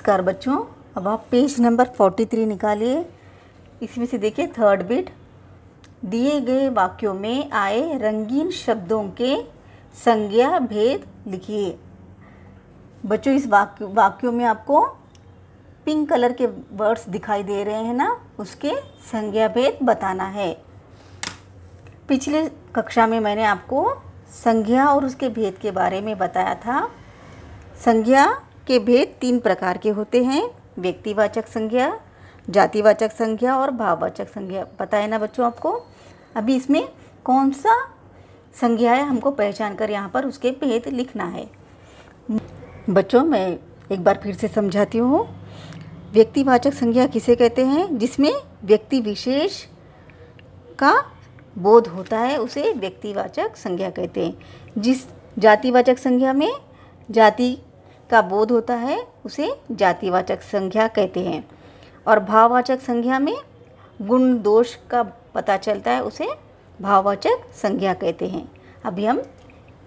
नमस्कार बच्चों, अब आप पेज नंबर 43 निकालिए। इसमें से देखिए थर्ड बिट, दिए गए वाक्यों में आए रंगीन शब्दों के संज्ञा भेद लिखिए। बच्चों इस वाक्यों में आपको पिंक कलर के वर्ड्स दिखाई दे रहे हैं ना, उसके संज्ञा भेद बताना है। पिछले कक्षा में मैंने आपको संज्ञा और उसके भेद के बारे में बताया था। संज्ञा के भेद 3 प्रकार के होते हैं, व्यक्तिवाचक संज्ञा, जातिवाचक संज्ञा और भाववाचक संज्ञा। पता है ना बच्चों आपको। अभी इसमें कौन सा संज्ञा है हमको पहचान कर यहाँ पर उसके भेद लिखना है। बच्चों मैं एक बार फिर से समझाती हूँ। व्यक्तिवाचक संज्ञा किसे कहते हैं? जिसमें व्यक्ति विशेष का बोध होता है उसे व्यक्तिवाचक संज्ञा कहते हैं। जिस जातिवाचक संज्ञा में जाति का बोध होता है उसे जातिवाचक संज्ञा कहते हैं, और भाववाचक संज्ञा में गुण दोष का पता चलता है उसे भाववाचक संज्ञा कहते हैं। अभी हम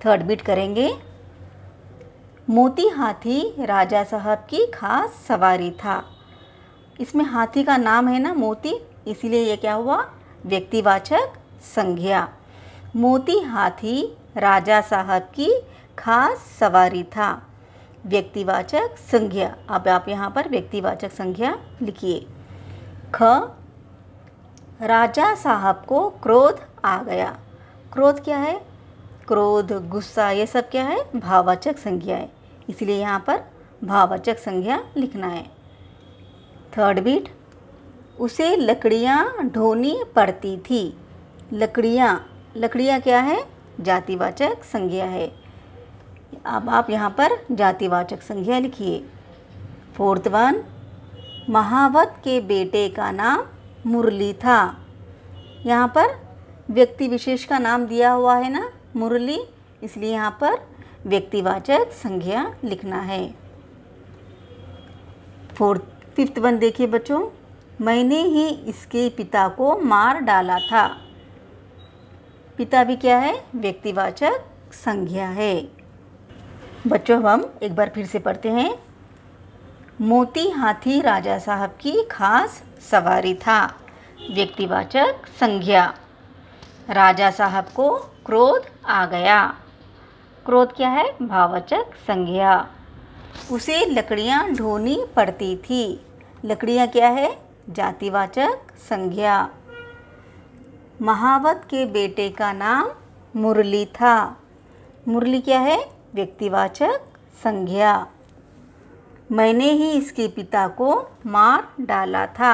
थर्ड बिट करेंगे। मोती हाथी राजा साहब की खास सवारी था। इसमें हाथी का नाम है ना मोती, इसीलिए ये क्या हुआ? व्यक्तिवाचक संज्ञा। मोती हाथी राजा साहब की खास सवारी था, व्यक्तिवाचक संज्ञा। अब आप यहाँ पर व्यक्तिवाचक संज्ञा लिखिए। ख, राजा साहब को क्रोध आ गया। क्रोध क्या है? क्रोध, गुस्सा, ये सब क्या है? भाववाचक संज्ञा है, इसलिए यहाँ पर भाववाचक संज्ञा लिखना है। थर्ड बिट, उसे लकड़ियाँ ढोनी पड़ती थी। लकड़ियाँ क्या है? जातिवाचक संज्ञा है। अब आप यहाँ पर जातिवाचक संज्ञा लिखिए। फोर्थ वन, महावत के बेटे का नाम मुरली था। यहाँ पर व्यक्ति विशेष का नाम दिया हुआ है ना, मुरली, इसलिए यहाँ पर व्यक्तिवाचक संज्ञा लिखना है। फिफ्थ वन देखिए बच्चों, मैंने ही इसके पिता को मार डाला था। पिता भी क्या है? व्यक्तिवाचक संज्ञा है। बच्चों अब हम एक बार फिर से पढ़ते हैं। मोती हाथी राजा साहब की खास सवारी था, व्यक्तिवाचक संज्ञा। राजा साहब को क्रोध आ गया। क्रोध क्या है? भाववाचक संज्ञा। उसे लकड़ियाँ ढोनी पड़ती थी। लकड़ियाँ क्या है? जातिवाचक संज्ञा। महावत के बेटे का नाम मुरली था। मुरली क्या है? व्यक्तिवाचक संज्ञा। मैंने ही इसके पिता को मार डाला था,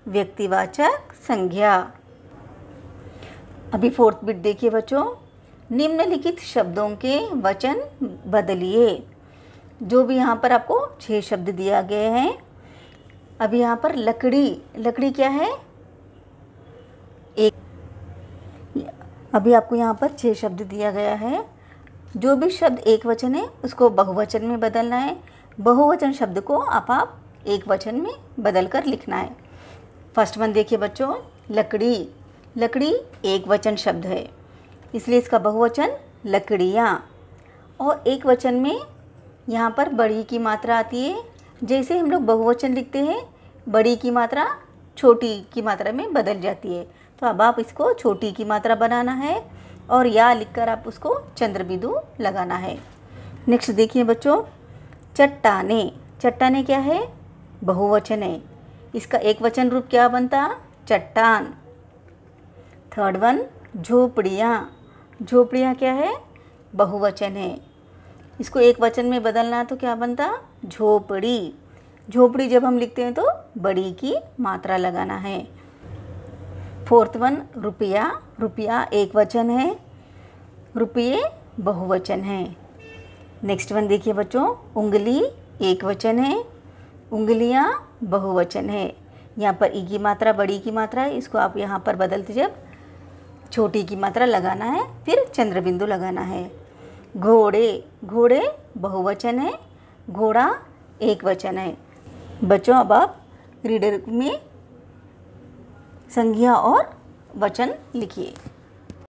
व्यक्तिवाचक संज्ञा। अभी फोर्थ बिट देखिए बच्चों। निम्नलिखित शब्दों के वचन बदलिए। जो भी यहाँ पर आपको 6 शब्द दिया गए हैं। अभी यहाँ पर लकड़ी क्या है? अभी आपको यहाँ पर 6 शब्द दिया गया है। जो भी शब्द एक वचन है उसको बहुवचन में बदलना है। बहुवचन शब्द को आप एक वचन में बदल कर लिखना है। फर्स्ट वन देखिए बच्चों, लकड़ी एक वचन शब्द है, इसलिए इसका बहुवचन लकड़ियाँ। और एक वचन में यहाँ पर बड़ी की मात्रा आती है। जैसे हम लोग बहुवचन लिखते हैं, बड़ी की मात्रा छोटी की मात्रा में बदल जाती है। तो अब आप इसको छोटी की मात्रा बनाना है और या लिखकर आप उसको चंद्र बिंदु लगाना है। नेक्स्ट देखिए बच्चों, चट्टाने क्या है? बहुवचन है, इसका एक वचन रूप क्या बनता? चट्टान। थर्ड वन, झोपड़ियाँ क्या है? बहुवचन है, इसको एक वचन में बदलना तो क्या बनता? झोपड़ी जब हम लिखते हैं तो बड़ी की मात्रा लगाना है। फोर्थ वन, रुपया एक वचन है, रुपये बहुवचन है। नेक्स्ट वन देखिए बच्चों, उंगली एक वचन है, उंगलियां बहुवचन है। यहाँ पर ई की मात्रा बड़ी की मात्रा है, इसको आप यहाँ पर बदलते जब छोटी की मात्रा लगाना है, फिर चंद्र बिंदु लगाना है। घोड़े बहुवचन है, घोड़ा एक वचन है। बच्चों अब आप रीडर में संज्ञा और वचन लिखिए।